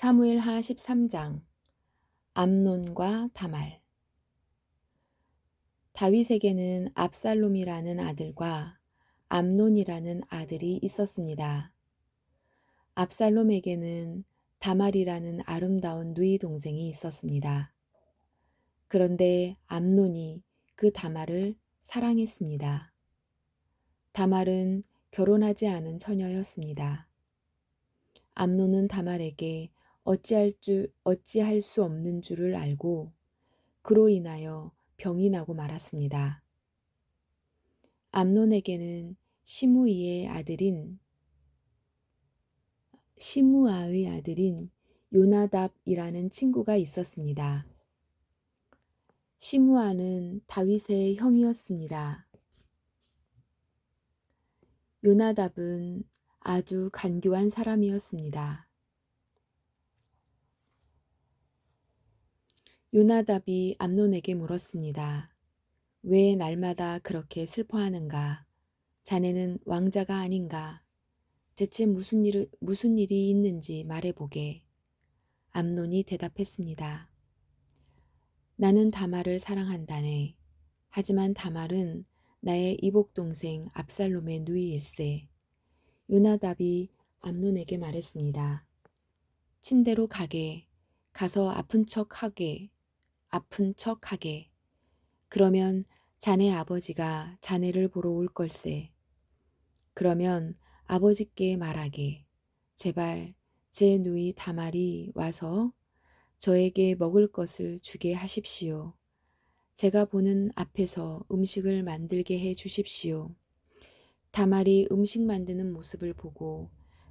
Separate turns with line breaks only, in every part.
사무엘하 13장 암논과 다말. 다윗에게는 압살롬이라는 아들과 암논이라는 아들이 있었습니다. 압살롬에게는 다말이라는 아름다운 누이 동생이 있었습니다. 그런데 암논이 그 다말을 사랑했습니다. 다말은 결혼하지 않은 처녀였습니다. 암논은 다말에게 어찌할 수 없는 줄을 알고 그로 인하여 병이 나고 말았습니다. 암논에게는 시므아의 아들인 요나답이라는 친구가 있었습니다. 시므아는 다윗의 형이었습니다. 요나답은 아주 간교한 사람이었습니다. 요나답이 암논에게 물었습니다. 왜 날마다 그렇게 슬퍼하는가? 자네는 왕자가 아닌가? 대체 무슨 일이 있는지 말해보게. 암논이 대답했습니다. 나는 다말을 사랑한다네. 하지만 다말은 나의 이복동생 압살롬의 누이일세. 요나답이 암논에게 말했습니다. 침대로 가서 아픈 척하게. 그러면 자네 아버지가 자네를 보러 올 걸세. 그러면 아버지께 말하게. 제발 제 누이 다말이 와서 저에게 먹을 것을 주게 하십시오. 제가 보는 앞에서 음식을 만들게 해 주십시오. 다말이 음식 만드는 모습을 보고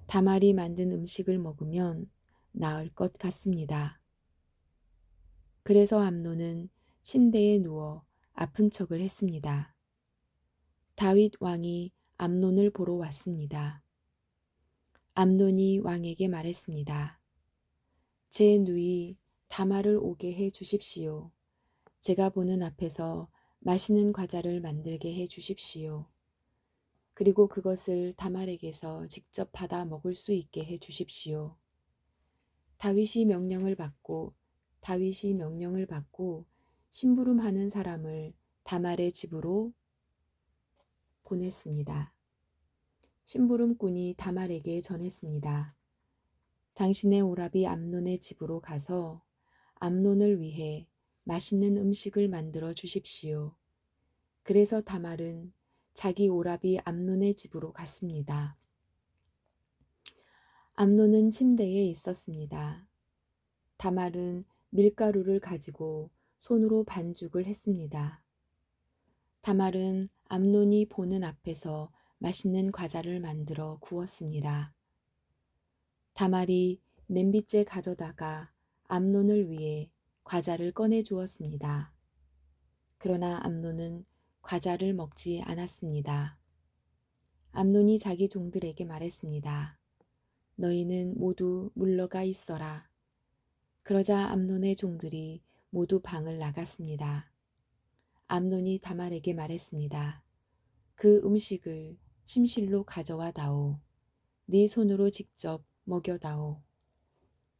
다말이 만든 음식을 먹으면 나을 것 같습니다. 그래서 암논은 침대에 누워 아픈 척을 했습니다. 다윗 왕이 암논을 보러 왔습니다. 암논이 왕에게 말했습니다. 제 누이 다말을 오게 해 주십시오. 제가 보는 앞에서 맛있는 과자를 만들게 해 주십시오. 그리고 그것을 다말에게서 직접 받아 먹을 수 있게 해 주십시오. 다윗이 명령을 받고 심부름하는 사람을 다말의 집으로 보냈습니다. 심부름꾼이 다말에게 전했습니다. 당신의 오라비 암논의 집으로 가서 암논을 위해 맛있는 음식을 만들어 주십시오. 그래서 다말은 자기 오라비 암논의 집으로 갔습니다. 암논은 침대에 있었습니다. 다말은 밀가루를 가지고 손으로 반죽을 했습니다. 다말은 암논이 보는 앞에서 맛있는 과자를 만들어 구웠습니다. 다말이 냄비째 가져다가 암논을 위해 과자를 꺼내 주었습니다. 그러나 암논은 과자를 먹지 않았습니다. 암논이 자기 종들에게 말했습니다. 너희는 모두 물러가 있어라. 그러자 암논의 종들이 모두 방을 나갔습니다. 암논이 다말에게 말했습니다. 그 음식을 침실로 가져와 다오. 네 손으로 직접 먹여다오.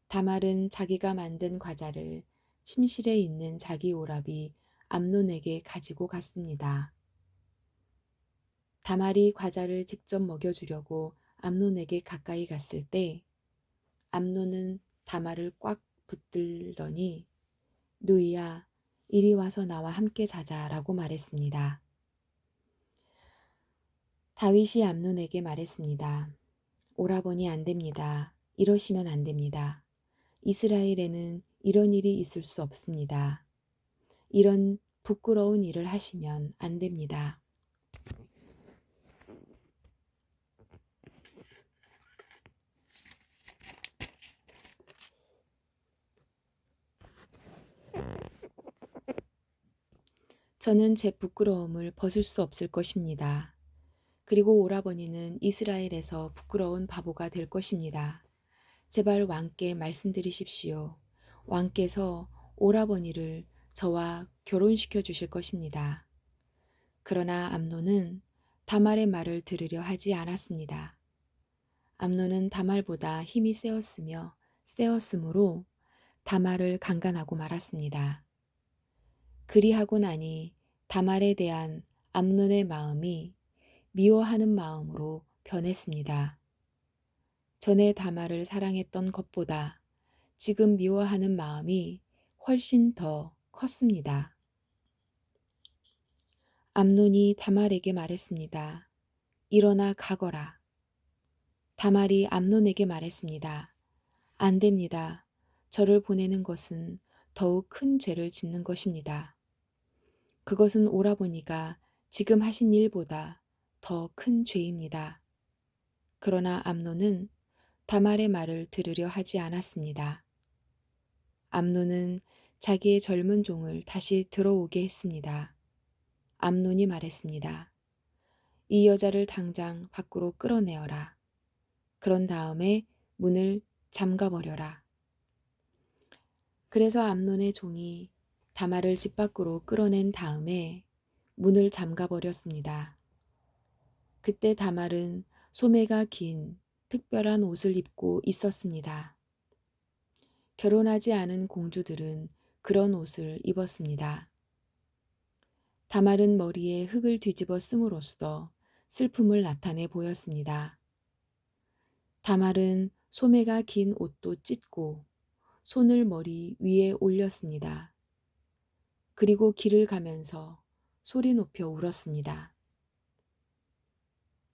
다말은 자기가 만든 과자를 침실에 있는 자기 오라비 암논에게 가지고 갔습니다. 다말이 과자를 직접 먹여주려고 암논에게 가까이 갔을 때 암논은 다말을 꽉 붙들더니 누이야, 이리 와서 나와 함께 자자라고 말했습니다. 다윗이 암논에게 말했습니다. 오라버니 안 됩니다. 이러시면 안 됩니다. 이스라엘에는 이런 일이 있을 수 없습니다. 이런 부끄러운 일을 하시면 안 됩니다. 저는 제 부끄러움을 벗을 수 없을 것입니다. 그리고 오라버니는 이스라엘에서 부끄러운 바보가 될 것입니다. 제발 왕께 말씀드리십시오. 왕께서 오라버니를 저와 결혼시켜 주실 것입니다. 그러나 암논은 다말의 말을 들으려 하지 않았습니다. 암논은 다말보다 힘이 세었으며 세었으므로 다말을 강간하고 말았습니다. 그리하고 나니 다말에 대한 암논의 마음이 미워하는 마음으로 변했습니다. 전에 다말을 사랑했던 것보다 지금 미워하는 마음이 훨씬 더 컸습니다. 암논이 다말에게 말했습니다. 일어나 가거라. 다말이 암논에게 말했습니다. 안 됩니다. 저를 보내는 것은 더욱 큰 죄를 짓는 것입니다. 그것은 오라버니가 지금 하신 일보다 더 큰 죄입니다. 그러나 암논은 다말의 말을 들으려 하지 않았습니다. 암논은 자기의 젊은 종을 다시 들어오게 했습니다. 암논이 말했습니다. 이 여자를 당장 밖으로 끌어내어라. 그런 다음에 문을 잠가버려라. 그래서 암논의 종이 다말을 집 밖으로 끌어낸 다음에 문을 잠가버렸습니다. 그때 다말은 소매가 긴 특별한 옷을 입고 있었습니다. 결혼하지 않은 공주들은 그런 옷을 입었습니다. 다말은 머리에 흙을 뒤집어 쓴으로써 슬픔을 나타내 보였습니다. 다말은 소매가 긴 옷도 찢고 손을 머리 위에 올렸습니다. 그리고 길을 가면서 소리 높여 울었습니다.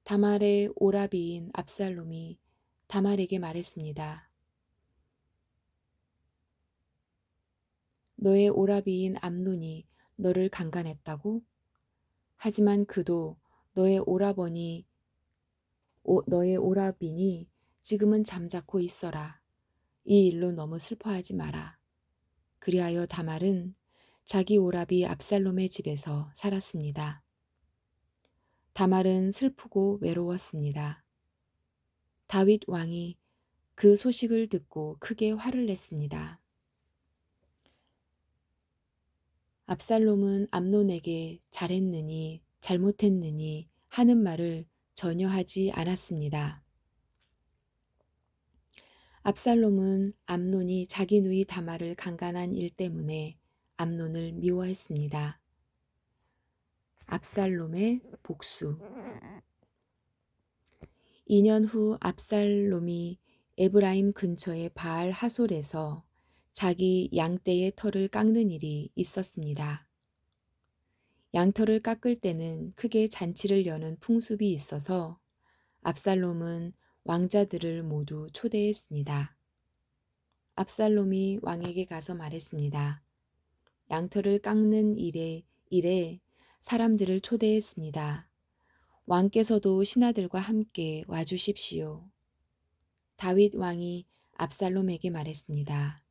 다말의 오라비인 압살롬이 다말에게 말했습니다. 너의 오라비인 암논이 너를 강간했다고? 하지만 그도 너의 오라비니 지금은 잠자코 있어라. 이 일로 너무 슬퍼하지 마라. 그리하여 다말은 자기 오라비 압살롬의 집에서 살았습니다. 다말은 슬프고 외로웠습니다. 다윗 왕이 그 소식을 듣고 크게 화를 냈습니다. 압살롬은 암논에게 잘했느니 잘못했느니 하는 말을 전혀 하지 않았습니다. 압살롬은 암논이 자기 누이 다말을 강간한 일 때문에 암논을 미워했습니다. 압살롬의 복수. 2년 후 압살롬이 에브라임 근처의 바알 하솔에서 자기 양떼의 털을 깎는 일이 있었습니다. 양털을 깎을 때는 크게 잔치를 여는 풍습이 있어서 압살롬은 왕자들을 모두 초대했습니다. 압살롬이 왕에게 가서 말했습니다. 양털을 깎는 일에 사람들을 초대했습니다. 왕께서도 신하들과 함께 와주십시오. 다윗 왕이 압살롬에게 말했습니다.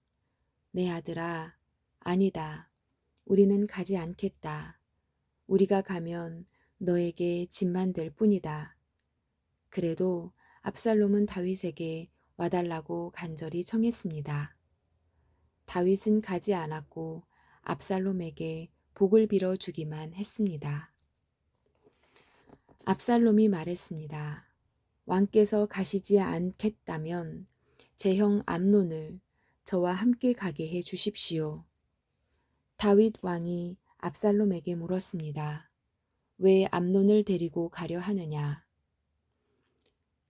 내 아들아, 아니다. 우리는 가지 않겠다. 우리가 가면 너에게 짐만 될 뿐이다. 그래도 압살롬은 다윗에게 와달라고 간절히 청했습니다. 다윗은 가지 않았고 압살롬에게 복을 빌어 주기만 했습니다. 압살롬이 말했습니다. 왕께서 가시지 않겠다면 제 형 암논을 저와 함께 가게 해 주십시오. 다윗 왕이 압살롬에게 물었습니다. 왜 암논을 데리고 가려 하느냐?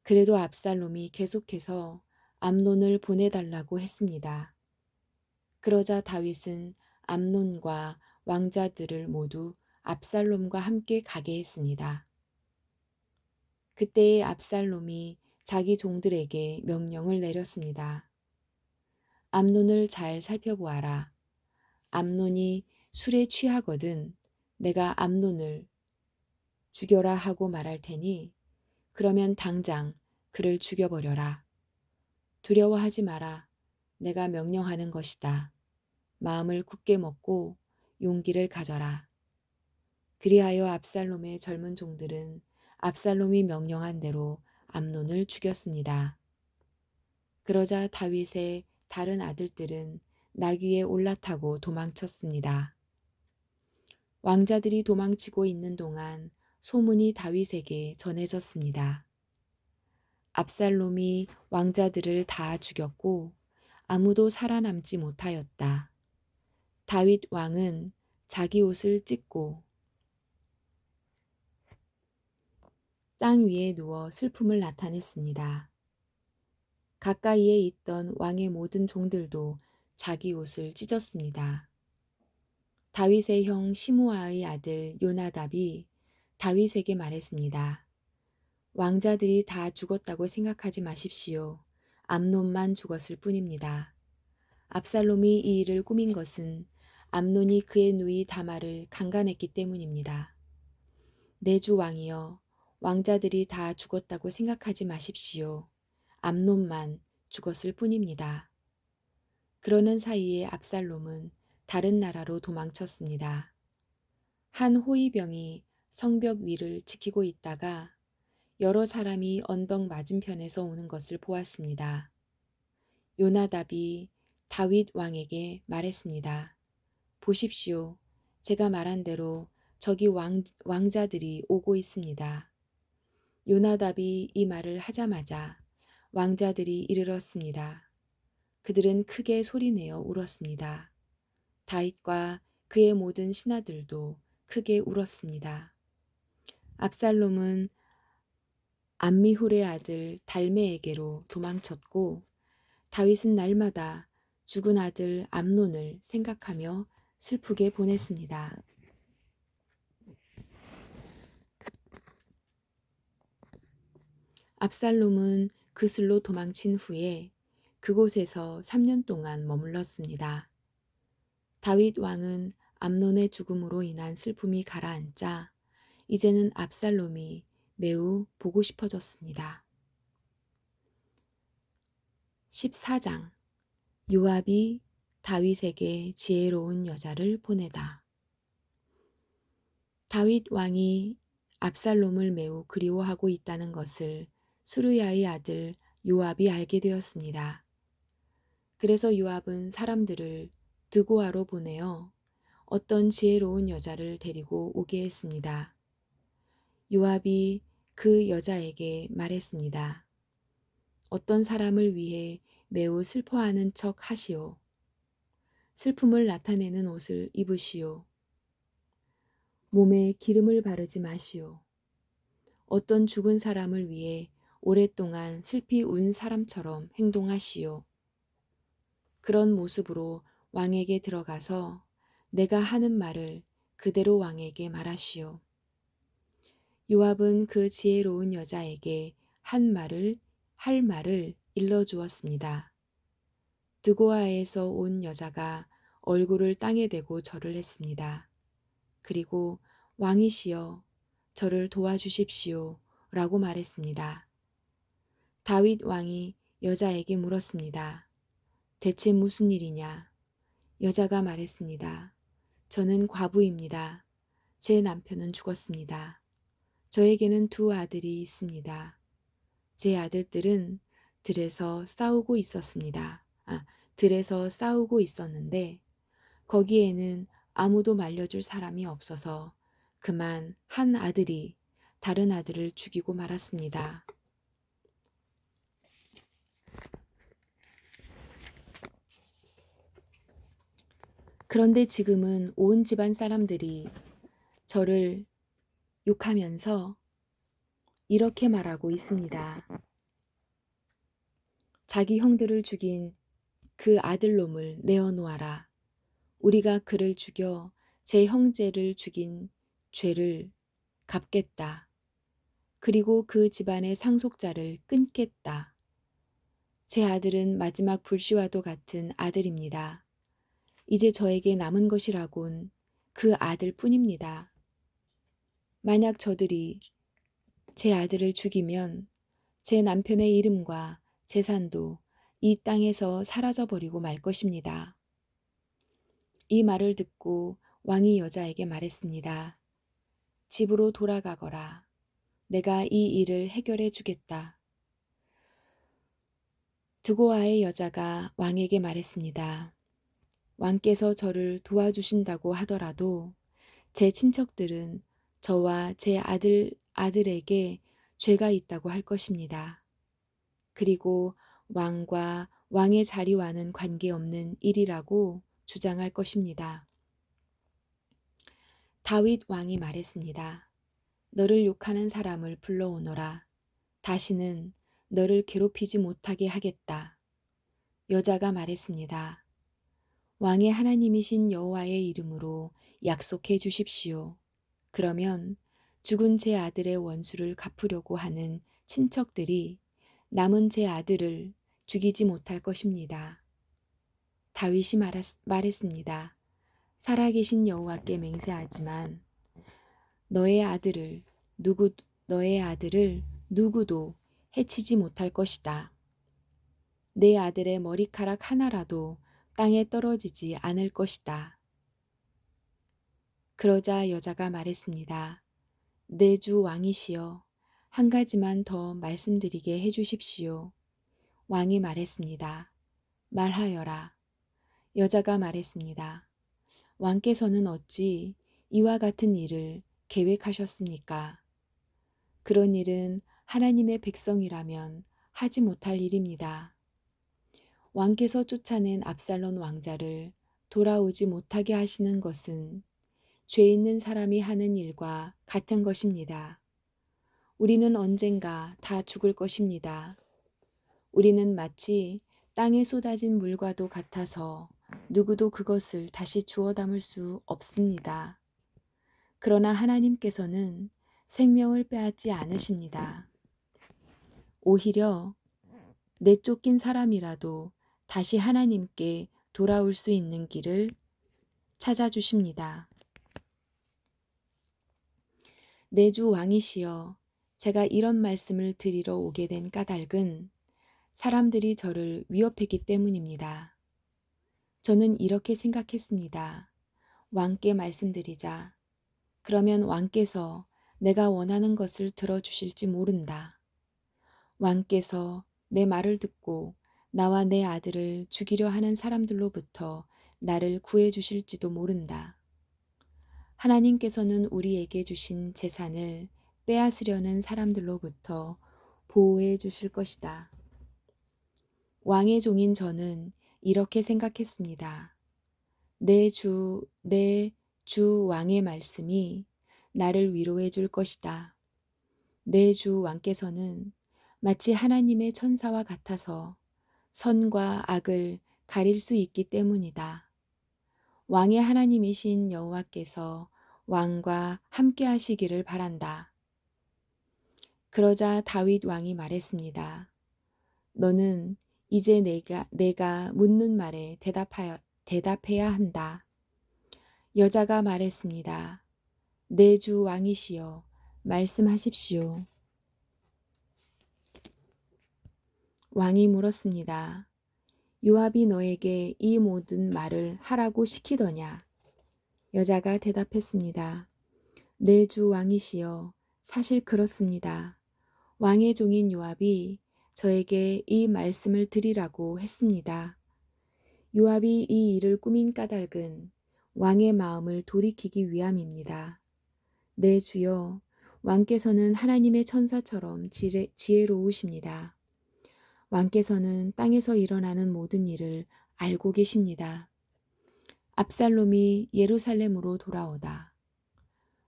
그래도 압살롬이 계속해서 암논을 보내달라고 했습니다. 그러자 다윗은 암논과 왕자들을 모두 압살롬과 함께 가게 했습니다. 그때의 압살롬이 자기 종들에게 명령을 내렸습니다. 암논을 잘 살펴보아라. 암논이 술에 취하거든 내가 암논을 죽여라 하고 말할 테니 그러면 당장 그를 죽여버려라. 두려워하지 마라. 내가 명령하는 것이다. 마음을 굳게 먹고 용기를 가져라. 그리하여 압살롬의 젊은 종들은 압살롬이 명령한 대로 암논을 죽였습니다. 그러자 다윗의 다른 아들들은 나귀에 올라타고 도망쳤습니다. 왕자들이 도망치고 있는 동안 소문이 다윗에게 전해졌습니다. 압살롬이 왕자들을 다 죽였고 아무도 살아남지 못하였다. 다윗 왕은 자기 옷을 찢고 땅 위에 누워 슬픔을 나타냈습니다. 가까이에 있던 왕의 모든 종들도 자기 옷을 찢었습니다. 다윗의 형 시므아의 아들 요나답이 다윗에게 말했습니다. 왕자들이 다 죽었다고 생각하지 마십시오. 암논만 죽었을 뿐입니다. 압살롬이 이 일을 꾸민 것은 암논이 그의 누이 다말을 강간했기 때문입니다. 내 주 왕이여, 왕자들이 다 죽었다고 생각하지 마십시오. 암논만 죽었을 뿐입니다. 그러는 사이에 압살롬은 다른 나라로 도망쳤습니다. 한 호위병이 성벽 위를 지키고 있다가 여러 사람이 언덕 맞은편에서 오는 것을 보았습니다. 요나답이 다윗 왕에게 말했습니다. 보십시오. 제가 말한 대로 저기 왕자들이 오고 있습니다. 요나답이 이 말을 하자마자 왕자들이 이르렀습니다. 그들은 크게 소리내어 울었습니다. 다윗과 그의 모든 신하들도 크게 울었습니다. 압살롬은 암미훌의 아들 달메에게로 도망쳤고 다윗은 날마다 죽은 아들 암논을 생각하며 슬프게 보냈습니다. 압살롬은 그슬로 도망친 후에 그곳에서 3년 동안 머물렀습니다. 다윗 왕은 암논의 죽음으로 인한 슬픔이 가라앉자 이제는 압살롬이 매우 보고 싶어졌습니다. 14장 요압이 다윗에게 지혜로운 여자를 보내다. 다윗 왕이 압살롬을 매우 그리워하고 있다는 것을 수르야의 아들 요압이 알게 되었습니다. 그래서 요압은 사람들을 드고아로 보내어 어떤 지혜로운 여자를 데리고 오게 했습니다. 요압이 그 여자에게 말했습니다. 어떤 사람을 위해 매우 슬퍼하는 척 하시오. 슬픔을 나타내는 옷을 입으시오. 몸에 기름을 바르지 마시오. 어떤 죽은 사람을 위해 오랫동안 슬피 운 사람처럼 행동하시오. 그런 모습으로 왕에게 들어가서 내가 하는 말을 그대로 왕에게 말하시오. 요압은 그 지혜로운 여자에게 할 말을 일러주었습니다. 드고아에서 온 여자가 얼굴을 땅에 대고 절을 했습니다. 그리고 왕이시여 저를 도와주십시오 라고 말했습니다. 다윗 왕이 여자에게 물었습니다. 대체 무슨 일이냐? 여자가 말했습니다. 저는 과부입니다. 제 남편은 죽었습니다. 저에게는 2 아들이 있습니다. 제 아들들은 들에서 싸우고 있었는데 거기에는 아무도 말려줄 사람이 없어서 그만 한 아들이 다른 아들을 죽이고 말았습니다. 그런데 지금은 온 집안 사람들이 저를 욕하면서 이렇게 말하고 있습니다. 자기 형들을 죽인 그 아들놈을 내어놓아라. 우리가 그를 죽여 제 형제를 죽인 죄를 갚겠다. 그리고 그 집안의 상속자를 끊겠다. 제 아들은 마지막 불씨와도 같은 아들입니다. 이제 저에게 남은 것이라곤 그 아들 뿐입니다. 만약 저들이 제 아들을 죽이면 제 남편의 이름과 재산도 이 땅에서 사라져버리고 말 것입니다. 이 말을 듣고 왕이 여자에게 말했습니다. 집으로 돌아가거라. 내가 이 일을 해결해 주겠다. 드고아의 여자가 왕에게 말했습니다. 왕께서 저를 도와주신다고 하더라도 제 친척들은 저와 제 아들에게 죄가 있다고 할 것입니다. 그리고 왕과 왕의 자리와는 관계없는 일이라고 주장할 것입니다. 다윗 왕이 말했습니다. 너를 욕하는 사람을 불러오너라. 다시는 너를 괴롭히지 못하게 하겠다. 여자가 말했습니다. 왕의 하나님이신 여호와의 이름으로 약속해 주십시오. 그러면 죽은 제 아들의 원수를 갚으려고 하는 친척들이 남은 제 아들을 죽이지 못할 것입니다. 다윗이 말했습니다. 살아계신 여호와께 맹세하지만 너의 아들을 누구도 해치지 못할 것이다. 내 아들의 머리카락 하나라도 땅에 떨어지지 않을 것이다. 그러자 여자가 말했습니다. 내 주 왕이시여, 한 가지만 더 말씀드리게 해주십시오. 왕이 말했습니다. 말하여라. 여자가 말했습니다. 왕께서는 어찌 이와 같은 일을 계획하셨습니까? 그런 일은 하나님의 백성이라면 하지 못할 일입니다. 왕께서 쫓아낸 압살롬 왕자를 돌아오지 못하게 하시는 것은 죄 있는 사람이 하는 일과 같은 것입니다. 우리는 언젠가 다 죽을 것입니다. 우리는 마치 땅에 쏟아진 물과도 같아서 누구도 그것을 다시 주워 담을 수 없습니다. 그러나 하나님께서는 생명을 빼앗지 않으십니다. 오히려 내쫓긴 사람이라도 다시 하나님께 돌아올 수 있는 길을 찾아주십니다. 내 주 왕이시여, 제가 이런 말씀을 드리러 오게 된 까닭은 사람들이 저를 위협했기 때문입니다. 저는 이렇게 생각했습니다. 왕께 말씀드리자. 그러면 왕께서 내가 원하는 것을 들어주실지 모른다. 왕께서 내 말을 듣고 나와 내 아들을 죽이려 하는 사람들로부터 나를 구해 주실지도 모른다. 하나님께서는 우리에게 주신 재산을 빼앗으려는 사람들로부터 보호해 주실 것이다. 왕의 종인 저는 이렇게 생각했습니다. 내 주 왕의 말씀이 나를 위로해 줄 것이다. 내 주 왕께서는 마치 하나님의 천사와 같아서 선과 악을 가릴 수 있기 때문이다. 왕의 하나님이신 여호와께서 왕과 함께 하시기를 바란다. 그러자 다윗 왕이 말했습니다. 너는 이제 내가 묻는 말에 대답해야 한다. 여자가 말했습니다. 내 주 왕이시여, 말씀하십시오. 왕이 물었습니다. 요압이 너에게 이 모든 말을 하라고 시키더냐? 여자가 대답했습니다. 내 주 왕이시여, 사실 그렇습니다. 왕의 종인 요압이 저에게 이 말씀을 드리라고 했습니다. 요압이 이 일을 꾸민 까닭은 왕의 마음을 돌이키기 위함입니다. 내 주여, 왕께서는 하나님의 천사처럼 지혜로우십니다. 왕께서는 땅에서 일어나는 모든 일을 알고 계십니다. 압살롬이 예루살렘으로 돌아오다.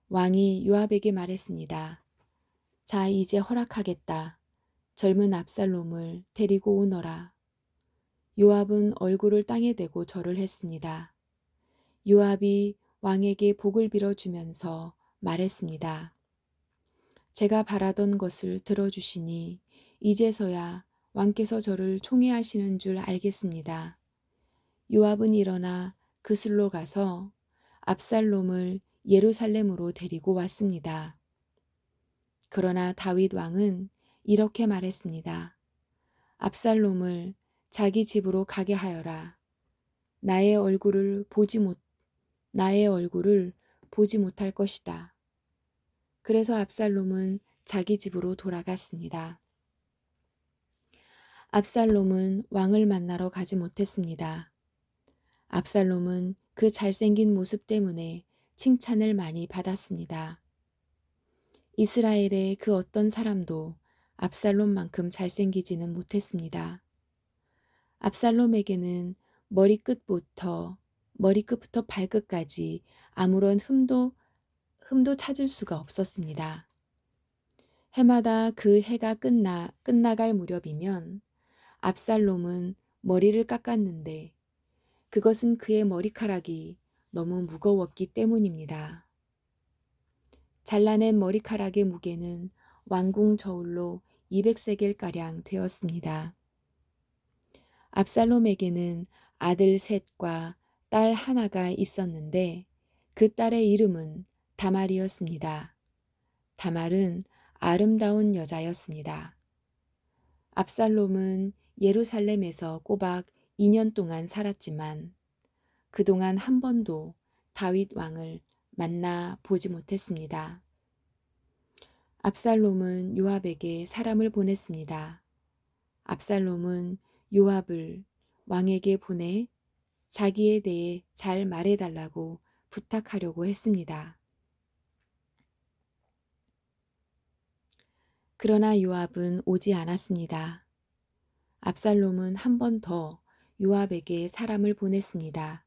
왕이 요압에게 말했습니다. 자, 이제 허락하겠다. 젊은 압살롬을 데리고 오너라. 요압은 얼굴을 땅에 대고 절을 했습니다. 요압이 왕에게 복을 빌어주면서 말했습니다. 제가 바라던 것을 들어주시니 이제서야 왕께서 저를 총애하시는 줄 알겠습니다. 요압은 일어나 그슬로 가서 압살롬을 예루살렘으로 데리고 왔습니다. 그러나 다윗 왕은 이렇게 말했습니다. 압살롬을 자기 집으로 가게 하여라. 나의 얼굴을 보지 못할 것이다. 그래서 압살롬은 자기 집으로 돌아갔습니다. 압살롬은 왕을 만나러 가지 못했습니다. 압살롬은 그 잘생긴 모습 때문에 칭찬을 많이 받았습니다. 이스라엘의 그 어떤 사람도 압살롬만큼 잘생기지는 못했습니다. 압살롬에게는 머리끝부터 발끝까지 아무런 흠도 찾을 수가 없었습니다. 해마다 그 해가 끝나갈 무렵이면 압살롬은 머리를 깎았는데 그것은 그의 머리카락이 너무 무거웠기 때문입니다. 잘라낸 머리카락의 무게는 왕궁 저울로 200세겔가량 되었습니다. 압살롬에게는 아들 셋과 딸 하나가 있었는데 그 딸의 이름은 다말이었습니다. 다말은 아름다운 여자였습니다. 압살롬은 예루살렘에서 꼬박 2년 동안 살았지만 그동안 한 번도 다윗 왕을 만나 보지 못했습니다. 압살롬은 요압에게 사람을 보냈습니다. 압살롬은 요압을 왕에게 보내 자기에 대해 잘 말해달라고 부탁하려고 했습니다. 그러나 요압은 오지 않았습니다. 압살롬은 한 번 더 요압에게 사람을 보냈습니다.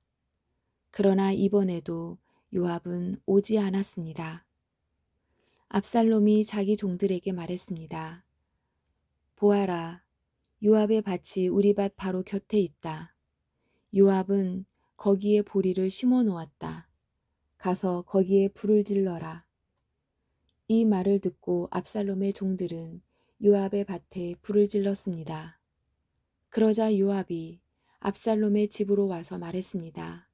그러나 이번에도 요압은 오지 않았습니다. 압살롬이 자기 종들에게 말했습니다. 보아라, 요압의 밭이 우리 밭 바로 곁에 있다. 요압은 거기에 보리를 심어 놓았다. 가서 거기에 불을 질러라. 이 말을 듣고 압살롬의 종들은 요압의 밭에 불을 질렀습니다. 그러자 요압이 압살롬의 집으로 와서 말했습니다.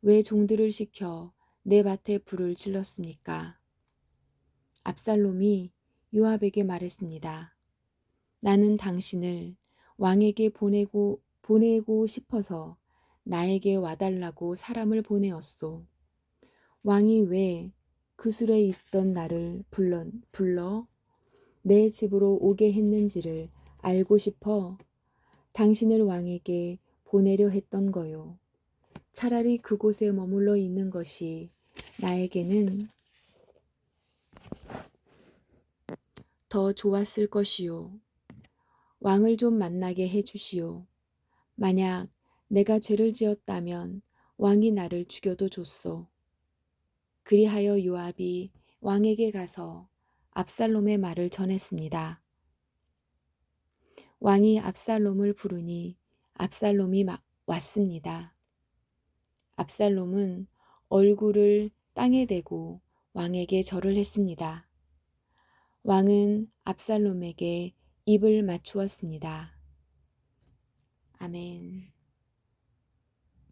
왜 종들을 시켜 내 밭에 불을 질렀습니까? 압살롬이 요압에게 말했습니다. 나는 당신을 왕에게 보내고 싶어서 나에게 와달라고 사람을 보내었소. 왕이 왜 그술에 있던 나를 불러 내 집으로 오게 했는지를 알고 싶어 당신을 왕에게 보내려 했던 거요. 차라리 그곳에 머물러 있는 것이 나에게는 더 좋았을 것이요. 왕을 좀 만나게 해주시오. 만약 내가 죄를 지었다면 왕이 나를 죽여도 좋소. 그리하여 요압이 왕에게 가서 압살롬의 말을 전했습니다. 왕이 압살롬을 부르니 압살롬이 왔습니다. 압살롬은 얼굴을 땅에 대고 왕에게 절을 했습니다. 왕은 압살롬에게 입을 맞추었습니다. 아멘.